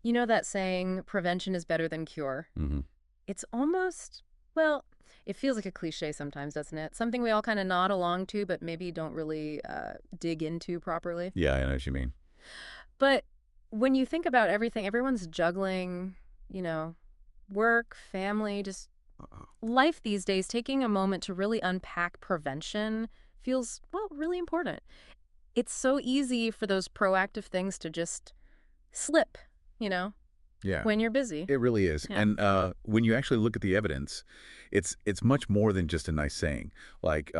You know that saying, prevention is better than cure? Hmm. It's almost, well, it feels like a cliche sometimes, doesn't it? Something we all kind of nod along to, but maybe don't really dig into properly. Yeah, I know what you mean. But when you think about everything, everyone's juggling, you know, work, family, just life these days, taking a moment to really unpack prevention feels, well, really important. It's so easy for those proactive things to just slip, you know, Yeah. when you're busy. It really is. Yeah. And when you actually look at the evidence, it's much more than just a nice saying. Like,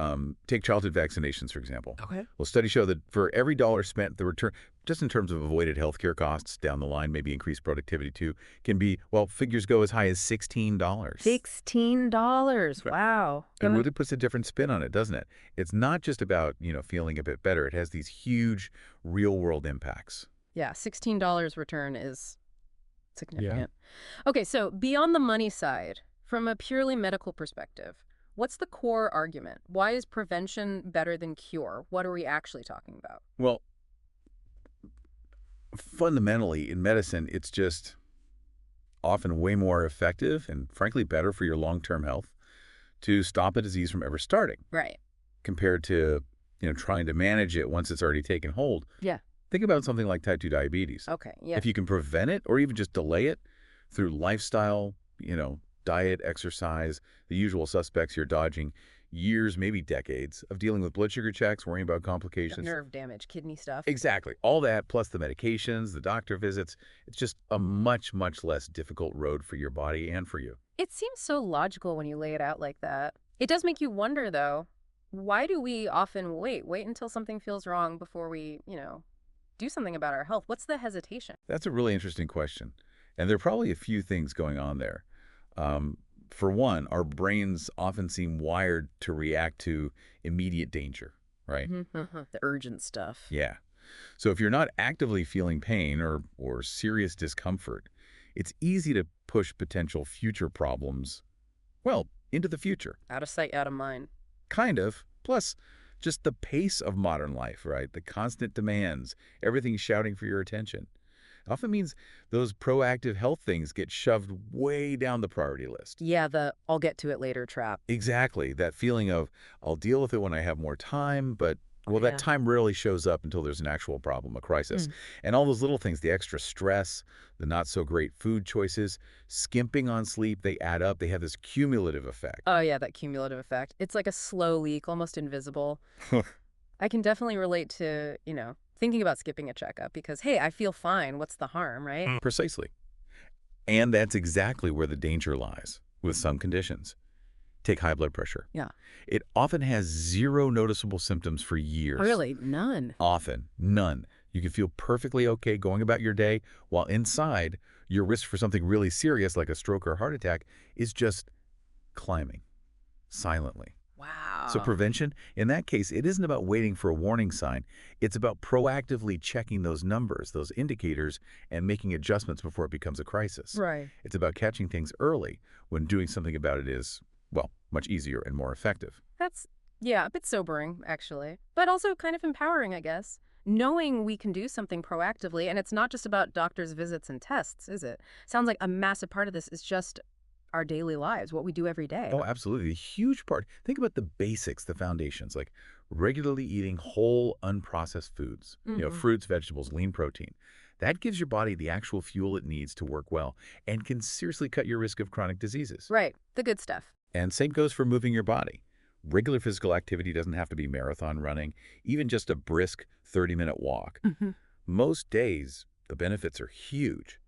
take childhood vaccinations, for example. Okay. Well, studies show that for every dollar spent, the return, just in terms of avoided healthcare costs down the line, maybe increased productivity too, can be, well, figures go as high as $16. $16. Right. Wow. It really puts a different spin on it, doesn't it? It's not just about, feeling a bit better. It has these huge real-world impacts. Yeah, $16 return is Yeah. significant. Okay, so beyond the money side, from a purely medical perspective, what's the core argument? Why is prevention better than cure? What are we actually talking about? Well, fundamentally, in medicine, it's just often way more effective and frankly better for your long-term health to stop a disease from ever starting Right. compared to, trying to manage it once it's already taken hold. Yeah. Think about something like type 2 diabetes. Okay. Yeah. If you can prevent it or even just delay it through lifestyle, diet, exercise, the usual suspects you're dodging, years, maybe decades of dealing with blood sugar checks, worrying about complications. Nerve damage, kidney stuff. Exactly. All that, plus the medications, the doctor visits, it's just a much, much less difficult road for your body and for you. It seems so logical when you lay it out like that. It does make you wonder, though, why do we often wait until something feels wrong before we, do something about our health? What's the hesitation? That's a really interesting question. And there are probably a few things going on there. Um, for one, our brains often seem wired to react to immediate danger, right? The urgent stuff. Yeah. So if you're not actively feeling pain or serious discomfort, it's easy to push potential future problems, well, into the future. Out of sight, out of mind. Kind of. Plus, just the pace of modern life, right? The constant demands, everything shouting for your attention. Often means those proactive health things get shoved way down the priority list. Yeah, the I'll get to it later trap. Exactly. That feeling of, I'll deal with it when I have more time, but, Oh, well, that yeah. time rarely shows up until there's an actual problem, a crisis. Mm. And all those little things, the extra stress, the not so great food choices, skimping on sleep, they add up. They have this cumulative effect. Oh, yeah, that cumulative effect. It's like a slow leak, almost invisible. I can definitely relate to, thinking about skipping a checkup because, hey, I feel fine. What's the harm, right? Precisely. And that's exactly where the danger lies with some conditions. Take high blood pressure. Yeah. It often has zero noticeable symptoms for years. Really? None. Often, none. You can feel perfectly okay going about your day, while inside, your risk for something really serious like a stroke or heart attack is just climbing, silently. Wow. So prevention, in that case, it isn't about waiting for a warning sign. It's about proactively checking those numbers, those indicators, and making adjustments before it becomes a crisis. Right. It's about catching things early when doing something about it is, well, much easier and more effective. That's, yeah, a bit sobering, actually, but also kind of empowering, I guess. Knowing we can do something proactively, and it's not just about doctor's visits and tests, is it? Sounds like a massive part of this is just our daily lives, what we do every day. Oh, absolutely. A huge part. Think about the basics, the foundations, like regularly eating whole, unprocessed foods, fruits, vegetables, lean protein. That gives your body the actual fuel it needs to work well and can seriously cut your risk of chronic diseases. Right, the good stuff. And same goes for moving your body. Regular physical activity doesn't have to be marathon running, even just a brisk 30-minute walk. Most days, the benefits are huge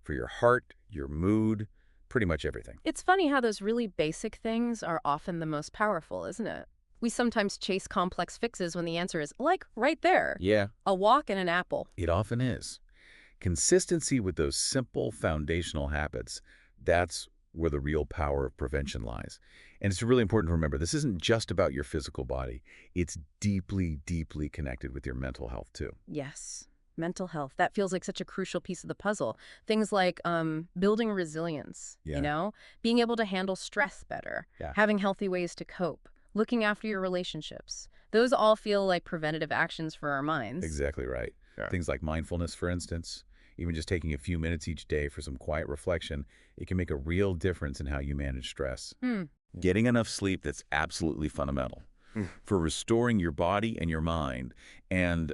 for your heart, your mood, pretty much everything. It's funny how those really basic things are often the most powerful, isn't it? We sometimes chase complex fixes when the answer is, like, right there. Yeah, A walk and an apple. it often is. Consistency with those simple foundational habits, that's where the real power of prevention lies. And it's really important to remember, this isn't just about your physical body. It's deeply, deeply connected with your mental health, too. Yes. Mental health. That feels like such a crucial piece of the puzzle. Things like building resilience, Yeah. being able to handle stress better, Yeah. having healthy ways to cope, looking after your relationships. Those all feel like preventative actions for our minds. Exactly right. Yeah. Things like mindfulness, for instance, Even just taking a few minutes each day for some quiet reflection, it can make a real difference in how you manage stress. Hmm. Getting enough sleep, that's absolutely fundamental for restoring your body and your mind, and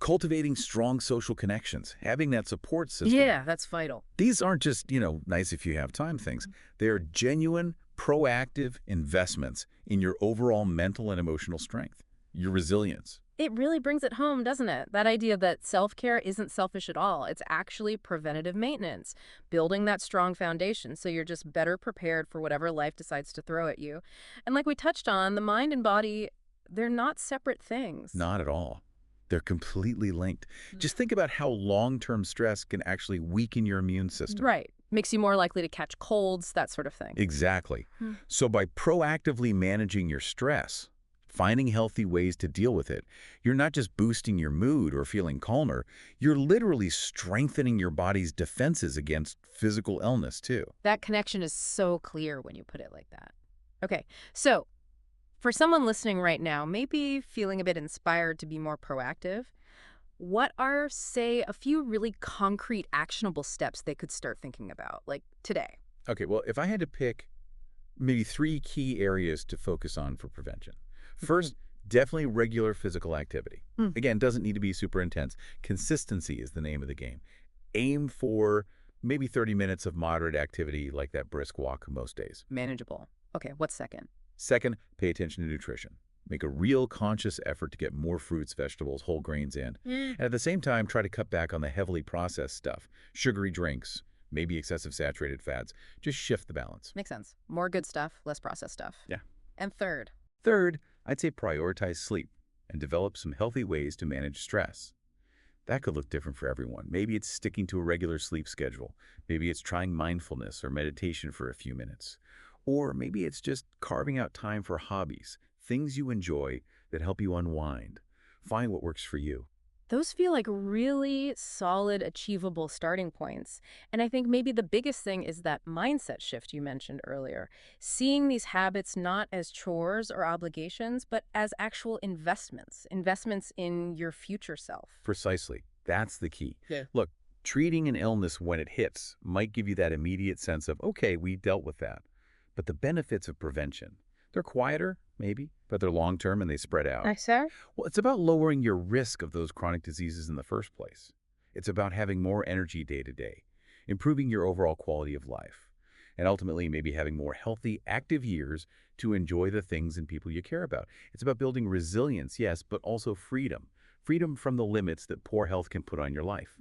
cultivating strong social connections, having that support system. Yeah, that's vital. These aren't just, nice if you have time things. They're genuine, proactive investments in your overall mental and emotional strength, your resilience. It really brings it home, doesn't it? That idea that self-care isn't selfish at all. It's actually preventative maintenance, building that strong foundation so you're just better prepared for whatever life decides to throw at you. And like we touched on, the mind and body, they're not separate things. Not at all. They're completely linked. Just think about how long-term stress can actually weaken your immune system. Right. Makes you more likely to catch colds, that sort of thing. Exactly. Hmm. So by proactively managing your stress, finding healthy ways to deal with it, you're not just boosting your mood or feeling calmer, you're literally strengthening your body's defenses against physical illness too. That connection is so clear when you put it like that. Okay, so for someone listening right now, maybe feeling a bit inspired to be more proactive, what are, say, a few really concrete, actionable steps they could start thinking about, like today? Okay, well, if I had to pick maybe 3 key areas to focus on for prevention. First, definitely regular physical activity. Mm. Again, doesn't need to be super intense. Consistency is the name of the game. Aim for maybe 30 minutes of moderate activity like that brisk walk most days. Manageable. Okay, what's second? Second, pay attention to nutrition. Make a real conscious effort to get more fruits, vegetables, whole grains in. And at the same time, try to cut back on the heavily processed stuff, sugary drinks, maybe excessive saturated fats. Just shift the balance. Makes sense. More good stuff, less processed stuff. Yeah. And third, Third, I'd say prioritize sleep and develop some healthy ways to manage stress. That could look different for everyone. Maybe it's sticking to a regular sleep schedule. Maybe it's trying mindfulness or meditation for a few minutes. Or maybe it's just carving out time for hobbies, things you enjoy that help you unwind. Find what works for you. those feel like really solid, achievable starting points. And I think maybe the biggest thing is that mindset shift you mentioned earlier. Seeing these habits not as chores or obligations, but as actual investments, investments in your future self. Precisely. That's the key. Yeah. Look, treating an illness when it hits might give you that immediate sense of, okay, we dealt with that. But the benefits of prevention, they're quieter, maybe, but they're long-term and they spread out. Sir? Well, it's about lowering your risk of those chronic diseases in the first place. It's about having more energy day to day, improving your overall quality of life, and ultimately maybe having more healthy, active years to enjoy the things and people you care about. It's about building resilience, yes, but also freedom. Freedom from the limits that poor health can put on your life.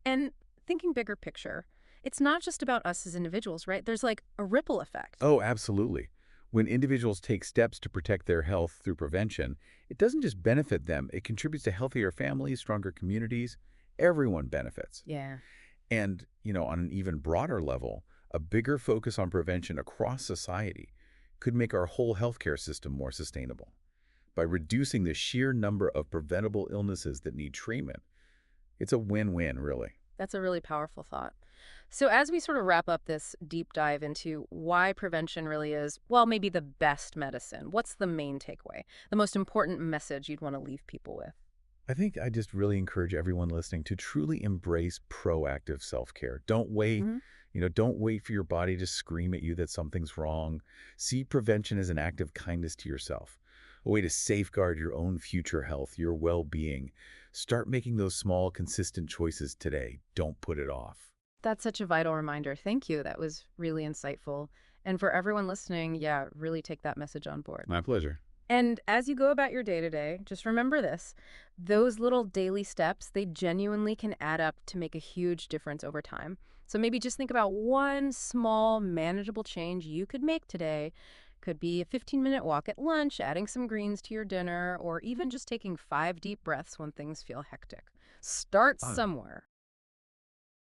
And thinking bigger picture, it's not just about us as individuals, right? There's like a ripple effect. Oh, absolutely. When individuals take steps to protect their health through prevention, it doesn't just benefit them, it contributes to healthier families, stronger communities. Everyone benefits. Yeah. And, on an even broader level, a bigger focus on prevention across society could make our whole healthcare system more sustainable. By reducing the sheer number of preventable illnesses that need treatment, it's a win-win, really. That's a really powerful thought. So as we sort of wrap up this deep dive into why prevention really is, well, maybe the best medicine, what's the main takeaway? The most important message you'd want to leave people with? I think I just really encourage everyone listening to truly embrace proactive self-care. Don't wait. Mhm. Don't wait for your body to scream at you that something's wrong. See prevention as an act of kindness to yourself, a way to safeguard your own future health, your well-being. Start making those small, consistent choices today. Don't put it off. That's such a vital reminder. Thank you. That was really insightful. And for everyone listening, yeah, really take that message on board. My pleasure. And as you go about your day-to-day, just remember this. Those little daily steps, they genuinely can add up to make a huge difference over time. So maybe just think about one small, manageable change you could make today. Could be a 15-minute walk at lunch, adding some greens to your dinner, or even just taking 5 deep breaths when things feel hectic. Start somewhere.